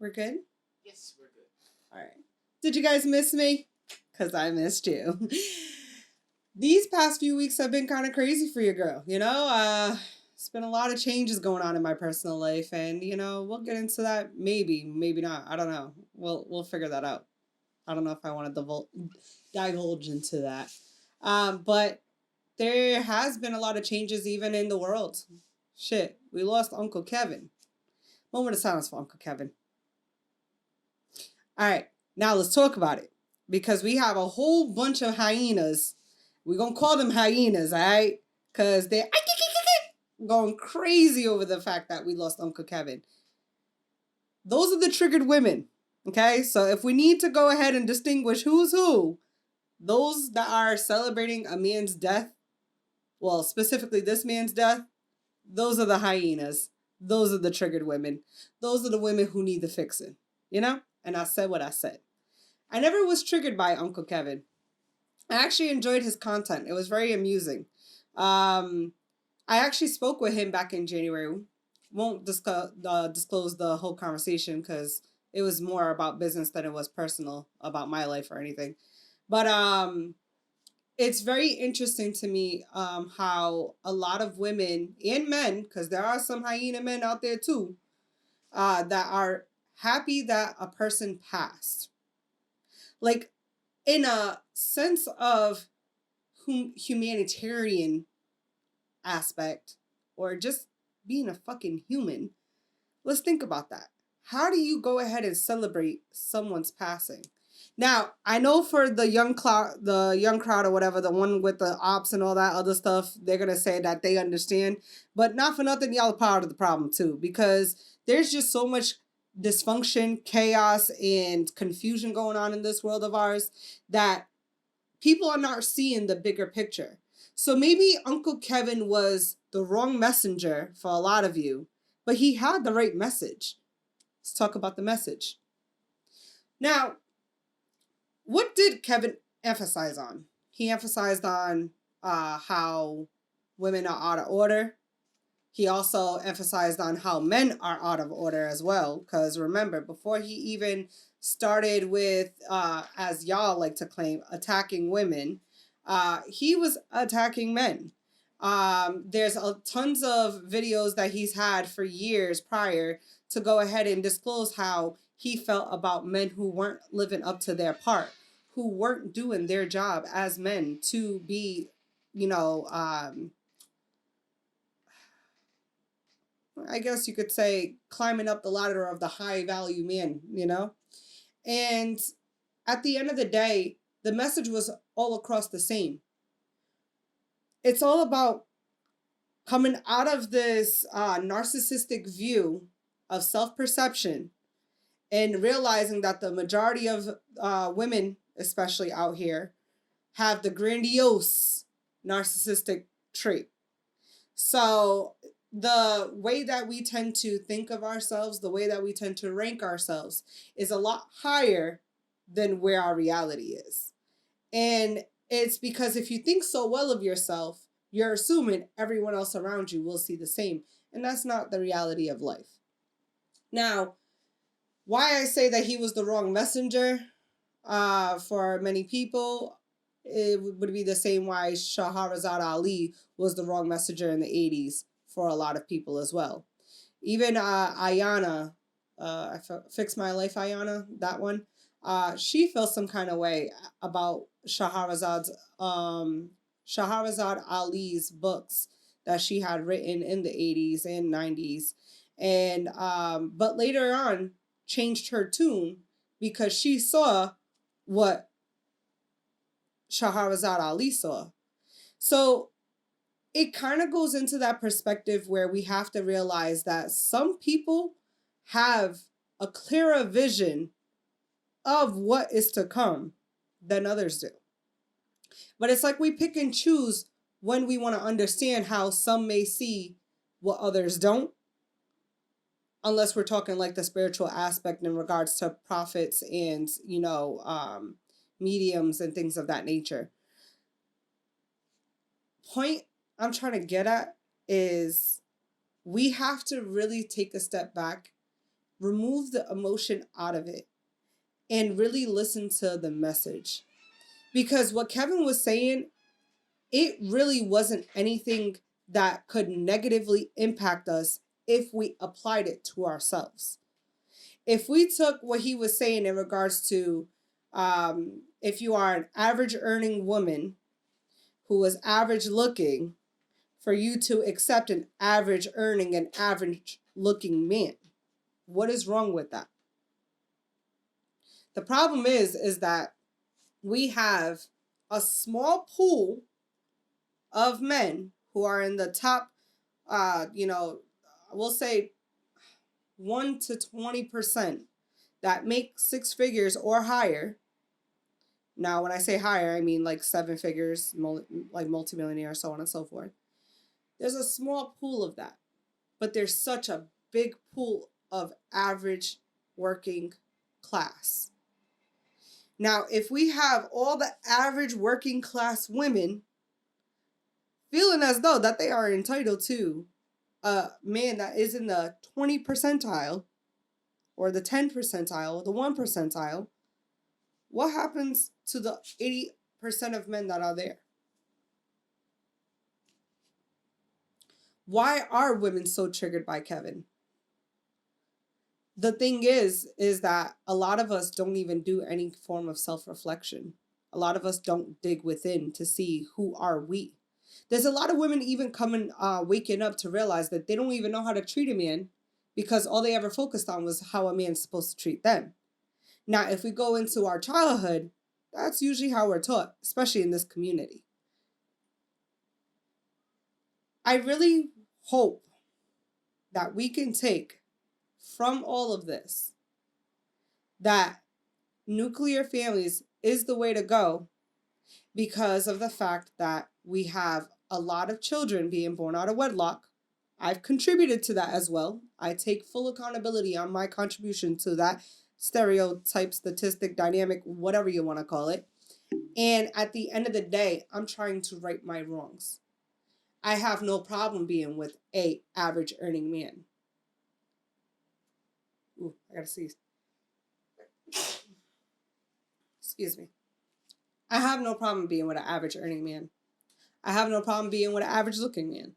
We're good? Yes, we're good. All right. Did you guys miss me? Because I missed you. These past few weeks have been kind of crazy for your girl, it's been a lot of changes going on in my personal life, and we'll get into that. Maybe not. I don't know. We'll figure that out. I don't know if I want to divulge into that. But there has been a lot of changes even in the world. Shit, we lost Uncle Kevin. Moment of silence for Uncle Kevin. All right, now let's talk about it, because we have a whole bunch of hyenas. We're gonna call them hyenas, all right? Because they're going crazy over the fact that we lost Uncle Kevin. Those are the triggered women, okay? So if we need to go ahead and distinguish who's who, those that are celebrating a man's death, well, specifically this man's death, those are the hyenas. Those are the triggered women. Those are the women who need the fixing, And I said what I said. I never was triggered by Uncle Kevin. I actually enjoyed his content. It was very amusing. I actually spoke with him back in January. Won't disclose the whole conversation because it was more about business than it was personal about my life or anything. But it's very interesting to me how a lot of women and men, because there are some hyena men out there too, that are happy that a person passed. Like, in a sense of humanitarian aspect, or just being a fucking human, let's think about that. How do you go ahead and celebrate someone's passing? Now, I know for the young crowd or whatever, the one with the ops and all that other stuff, they're gonna say that they understand, but not for nothing, y'all are part of the problem too, because there's just so much dysfunction, chaos, and confusion going on in this world of ours that people are not seeing the bigger picture. So maybe Uncle Kevin was the wrong messenger for a lot of you, but he had the right message. Let's talk about the message. Now, what did Kevin emphasize on? He emphasized on how women are out of order. He also emphasized on how men are out of order as well. Because remember, before he even started with, as y'all like to claim, attacking women, he was attacking men. There's tons of videos that he's had for years prior to go ahead and disclose how he felt about men who weren't living up to their part, who weren't doing their job as men to be, I guess you could say, climbing up the ladder of the high value man, And at the end of the day, the message was all across the same. It's all about coming out of this narcissistic view of self-perception and realizing that the majority of women, especially out here, have the grandiose narcissistic trait. So the way that we tend to think of ourselves, the way that we tend to rank ourselves is a lot higher than where our reality is. And it's because if you think so well of yourself, you're assuming everyone else around you will see the same. And that's not the reality of life. Now, why I say that he was the wrong messenger for many people, it would be the same why Shahrazad Ali was the wrong messenger in the 80s for a lot of people as well. Even Ayana, Fix My Life Ayana, that one, she felt some kind of way about Shahrazad Ali's books that she had written in the 80s and 90s. And but later on changed her tune because she saw what Shahrazad Ali saw. So it kind of goes into that perspective where we have to realize that some people have a clearer vision of what is to come than others do. But it's like we pick and choose when we want to understand how some may see what others don't, unless we're talking like the spiritual aspect in regards to prophets and, mediums and things of that nature. Point I'm trying to get at is we have to really take a step back remove the emotion out of it and really listen to the message. Because what Kevin was saying, it really wasn't anything that could negatively impact us if we applied it to ourselves. If we took what he was saying in regards to if you are an average earning woman who is average looking, for you to accept an average earning and average looking man, what is wrong with that? The problem is that we have a small pool of men who are in the top, we'll say 1 to 20% that make 6 figures or higher. Now, when I say higher, I mean like 7 figures, like multimillionaire, so on and so forth. There's a small pool of that, but there's such a big pool of average working class. Now, if we have all the average working class women feeling as though that they are entitled to a man that is in the 20 percentile or the 10 percentile or the 1 percentile, what happens to the 80% of men that are there? Why are women so triggered by Kevin? The thing is that a lot of us don't even do any form of self-reflection. A lot of us don't dig within to see who are we. There's a lot of women even waking up to realize that they don't even know how to treat a man because all they ever focused on was how a man's supposed to treat them. Now, if we go into our childhood, that's usually how we're taught, especially in this community. I really hope that we can take from all of this that nuclear families is the way to go because of the fact that we have a lot of children being born out of wedlock. I've contributed to that as well. I take full accountability on my contribution to that stereotype, statistic, dynamic, whatever you want to call it. And at the end of the day, I'm trying to right my wrongs. I have no problem being with a average earning man. Ooh, I gotta sneeze. Excuse me. I have no problem being with an average earning man. I have no problem being with an average looking man.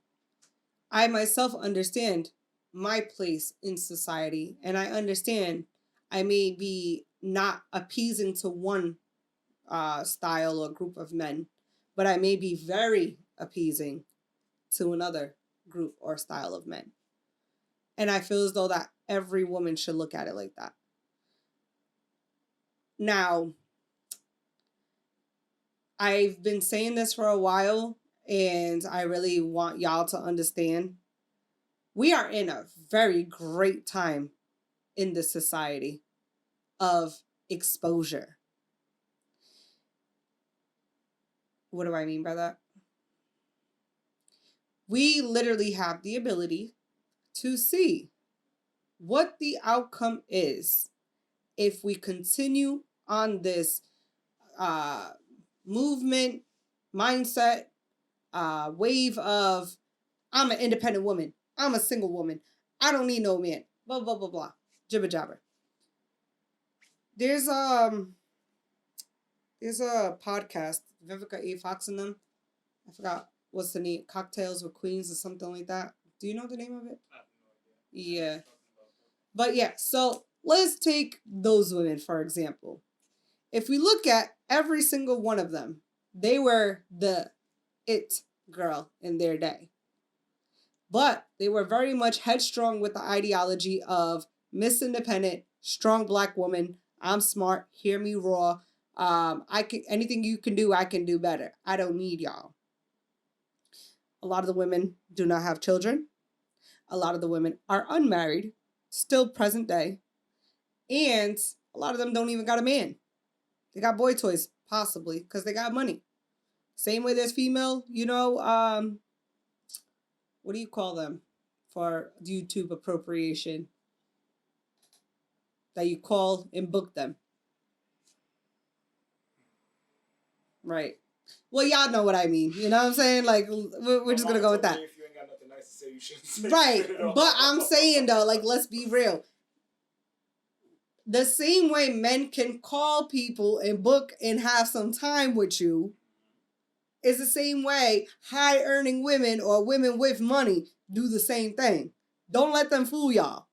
I myself understand my place in society, and I understand I may be not appeasing to one style or group of men, but I may be very appeasing to another group or style of men. And I feel as though that every woman should look at it like that. Now, I've been saying this for a while, and I really want y'all to understand. We are in a very great time in this society of exposure. What do I mean by that? We literally have the ability to see what the outcome is if we continue on this movement, mindset, wave of, I'm an independent woman, I'm a single woman, I don't need no man, blah, blah, blah, blah, jibber jabber. There's a podcast, Vivica A. Fox and them. I forgot what's the name, Cocktails with Queens or something like that. Do you know the name of it? I have no idea. Yeah. But yeah, so let's take those women, for example. If we look at every single one of them, they were the it girl in their day. But they were very much headstrong with the ideology of Miss Independent, strong black woman, I'm smart, hear me roar. Anything you can do, I can do better. I don't need y'all. A lot of the women do not have children. A lot of the women are unmarried, still present day. And a lot of them don't even got a man. They got boy toys, possibly, because they got money. Same way there's female, what do you call them for YouTube appropriation? That you call and book them. Right. Well, y'all know what I mean. You know what I'm saying? Like, we're just going to go with that. If you ain't got nothing nice to say, you shouldn't say right. But I'm saying, though, like, let's be real. The same way men can call people and book and have some time with you is the same way high earning women or women with money do the same thing. Don't let them fool y'all.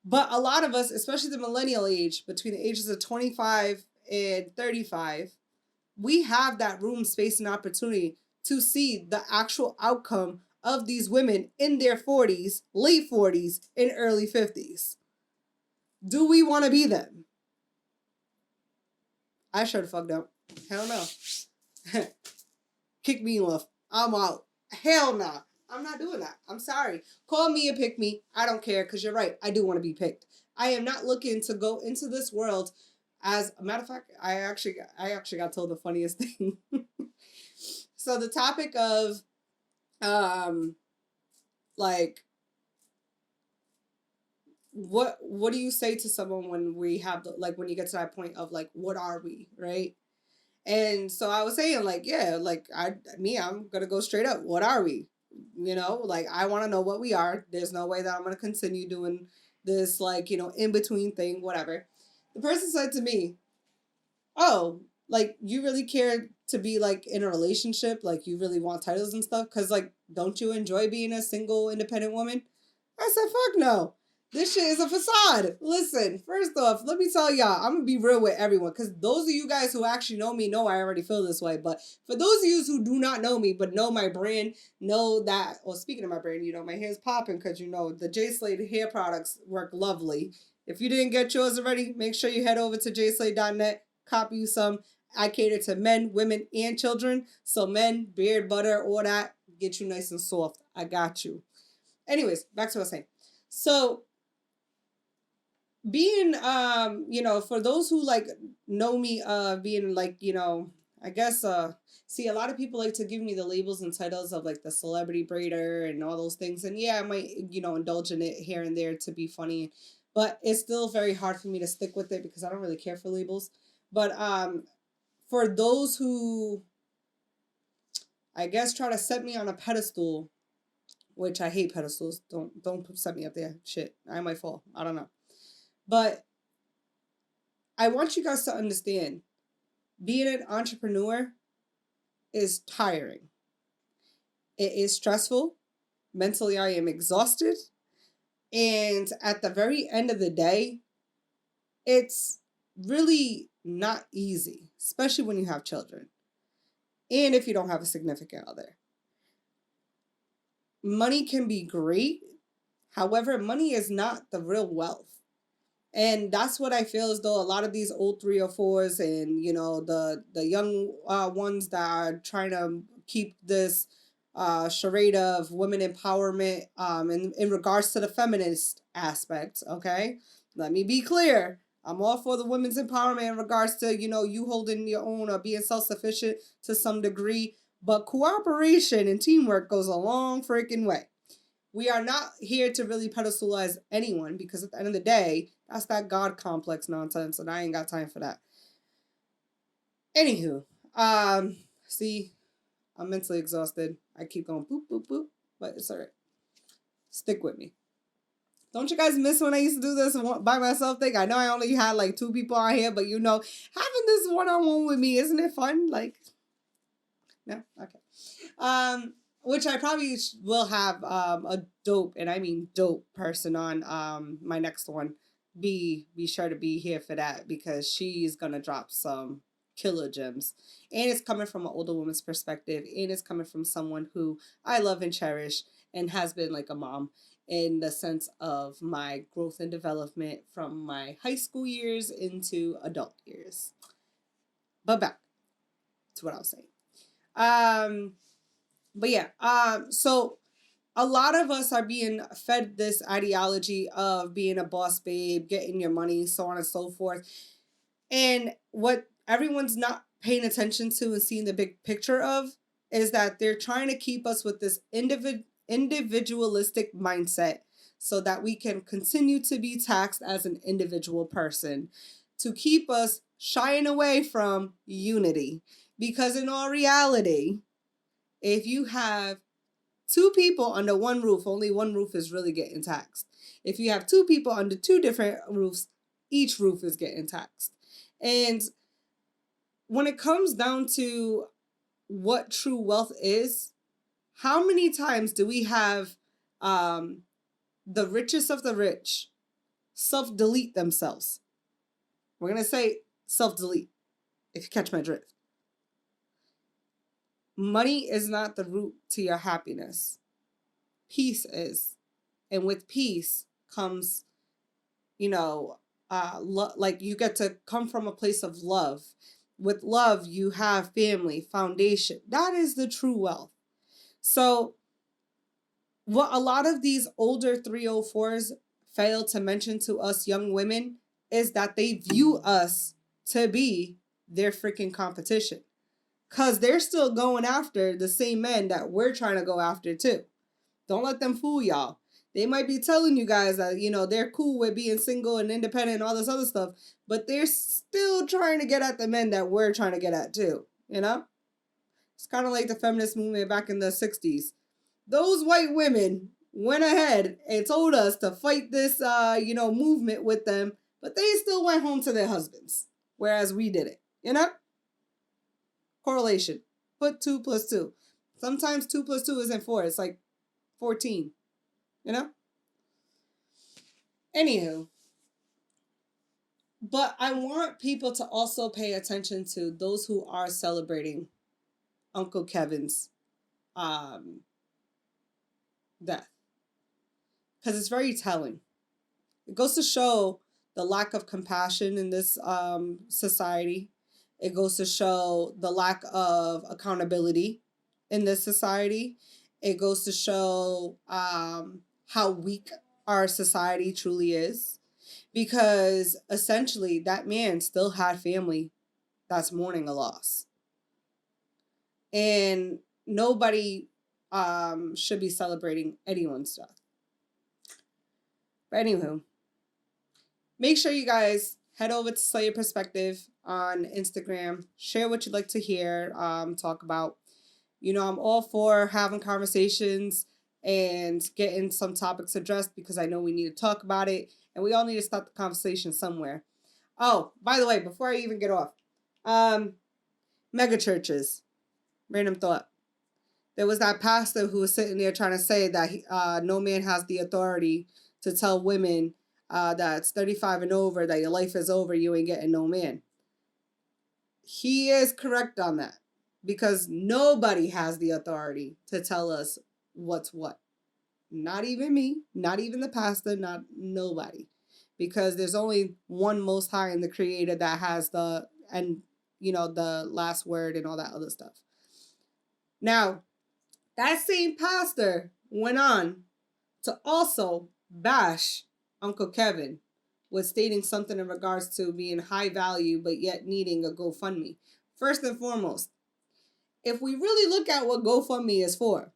But a lot of us, especially the millennial age, between the ages of 25 and 35, we have that room, space, and opportunity to see the actual outcome of these women in their 40s, late 40s, and early 50s. Do we want to be them? I sure the fuck don't. Hell no. Kick me off. I'm out. Hell no. Nah. I'm not doing that. I'm sorry. Call me and pick me. I don't care, because you're right. I do want to be picked. I am not looking to go into this world. As a matter of fact, I actually got told the funniest thing. So the topic of like, what do you say to someone when we have the, like, when you get to that point of like, what are we, right? And so I was saying, like, yeah, like I'm gonna go straight up. What are we? You know, like, I want to know what we are. There's no way that I'm gonna continue doing this, like, you know, in between thing, whatever. The person said to me, "Oh, like, you really care to be like in a relationship? Like, you really want titles and stuff? Cause like, don't you enjoy being a single, independent woman?" I said, "Fuck no. This shit is a facade." Listen, first off, let me tell y'all, I'm gonna be real with everyone, because those of you guys who actually know me know I already feel this way. But for those of you who do not know me but know my brand, know that, well, speaking of my brand, you know, my hair's popping because, you know, the J Slade hair products work lovely. If you didn't get yours already, make sure you head over to jslade.net, copy you some. I cater to men, women, and children. So men, beard, butter, all that, get you nice and soft. I got you. Anyways, back to what I was saying. So being you know, for those who like know me, being like, you know, I guess see, a lot of people like to give me the labels and titles of like the celebrity braider and all those things, and yeah, I might, you know, indulge in it here and there to be funny, but it's still very hard for me to stick with it because I don't really care for labels. But for those who, I guess, try to set me on a pedestal, which I hate pedestals. Don't set me up there. Shit, I might fall. I don't know. But I want you guys to understand, being an entrepreneur is tiring. It is stressful. Mentally, I am exhausted. And at the very end of the day, it's really not easy, especially when you have children and if you don't have a significant other. Money can be great. However, money is not the real wealth. And that's what I feel, as though a lot of these old 304s and, you know, the young ones that are trying to keep this charade of women empowerment in regards to the feminist aspect, okay? Let me be clear. I'm all for the women's empowerment in regards to, you know, you holding your own or being self-sufficient to some degree. But cooperation and teamwork goes a long freaking way. We are not here to really pedestalize anyone, because at the end of the day, that's that God complex nonsense, and I ain't got time for that. Anywho, see, I'm mentally exhausted. I keep going boop, boop, boop, but it's all right. Stick with me. Don't you guys miss when I used to do this by myself thing? I know I only had like 2 people on here, but, you know, having this one-on-one with me, isn't it fun? Like, no? Okay. Which I probably will have a dope, and I mean dope, person on my next one. Be sure to be here for that, because she's gonna drop some killer gems, and it's coming from an older woman's perspective, and it's coming from someone who I love and cherish, and has been like a mom in the sense of my growth and development from my high school years into adult years. But back to what I was saying. But yeah, so a lot of us are being fed this ideology of being a boss babe, getting your money, so on and so forth. And what everyone's not paying attention to and seeing the big picture of is that they're trying to keep us with this individualistic mindset so that we can continue to be taxed as an individual person, to keep us shying away from unity. Because in all reality, if you have 2 people under one roof, only one roof is really getting taxed. If you have 2 people under 2 different roofs, each roof is getting taxed. And when it comes down to what true wealth is, how many times do we have the richest of the rich self-delete themselves? We're going to say self-delete, if you catch my drift. Money is not the root to your happiness. Peace is. And with peace comes, like you get to come from a place of love. With love, you have family, foundation. That is the true wealth. So what a lot of these older 304s fail to mention to us young women is that they view us to be their freaking competition. Because they're still going after the same men that we're trying to go after too. Don't let them fool y'all. They might be telling you guys that, they're cool with being single and independent and all this other stuff, but they're still trying to get at the men that we're trying to get at too, It's kind of like the feminist movement back in the 60s. Those white women went ahead and told us to fight this, movement with them, but they still went home to their husbands, whereas we did it, Correlation. Put 2 plus 2. Sometimes 2 plus 2 isn't 4. It's like 14. Anywho. But I want people to also pay attention to those who are celebrating Uncle Kevin's death. Because it's very telling. It goes to show the lack of compassion in this society. It goes to show the lack of accountability in this society. It goes to show how weak our society truly is. Because essentially that man still had family that's mourning a loss. And nobody should be celebrating anyone's death. But anywho, make sure you guys head over to Slay Your Perspective on Instagram. Share what you'd like to hear, talk about. I'm all for having conversations and getting some topics addressed because I know we need to talk about it and we all need to start the conversation somewhere. Oh, by the way, before I even get off, mega churches, random thought. There was that pastor who was sitting there trying to say that no man has the authority to tell women that's 35 and over that your life is over, you ain't getting no man. He is correct on that because nobody has the authority to tell us what's what. Not even me, not even the pastor, not nobody. Because there's only one Most High and the Creator that has the last word and all that other stuff. Now, that same pastor went on to also bash Uncle Kevin with stating something in regards to being high value but yet needing a GoFundMe. First and foremost, if we really look at what GoFundMe is for,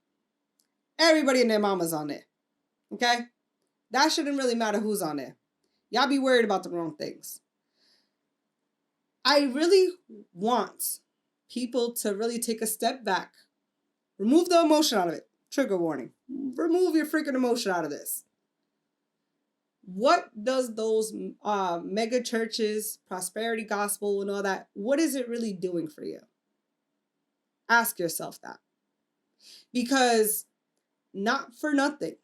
everybody and their mama's on there. Okay? That shouldn't really matter who's on there. Y'all be worried about the wrong things. I really want people to really take a step back. Remove the emotion out of it. Trigger warning. Remove your freaking emotion out of this. What does those mega churches, prosperity gospel and all that, what is it really doing for you? Ask yourself that. Because not for nothing,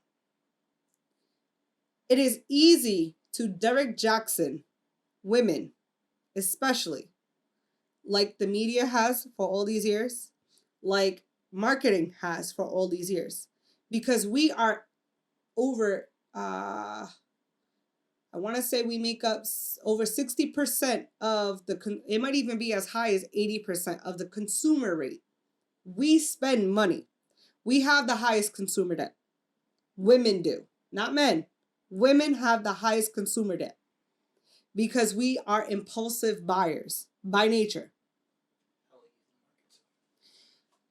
it is easy to Derek Jackson women, especially, like the media has for all these years, like marketing has for all these years, because we are over, I want to say we make up over 60% of it might even be as high as 80% of the consumer rate. We spend money. We have the highest consumer debt. Women do, not men. Women have the highest consumer debt because we are impulsive buyers by nature.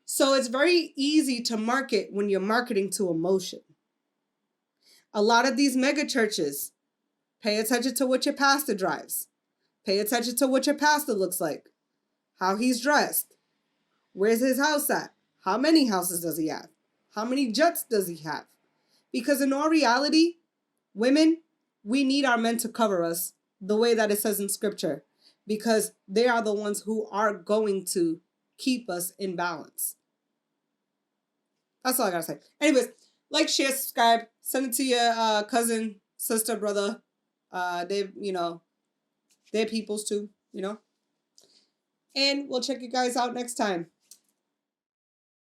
So it's very easy to market when you're marketing to emotion. A lot of these mega churches, pay attention to what your pastor drives. Pay attention to what your pastor looks like, how he's dressed. Where's his house at? How many houses does he have? How many jets does he have? Because in all reality, women, we need our men to cover us the way that it says in scripture, because they are the ones who are going to keep us in balance. That's all I gotta say. Anyways, like, share, subscribe, send it to your cousin, sister, brother. They, they're peoples too, And we'll check you guys out next time.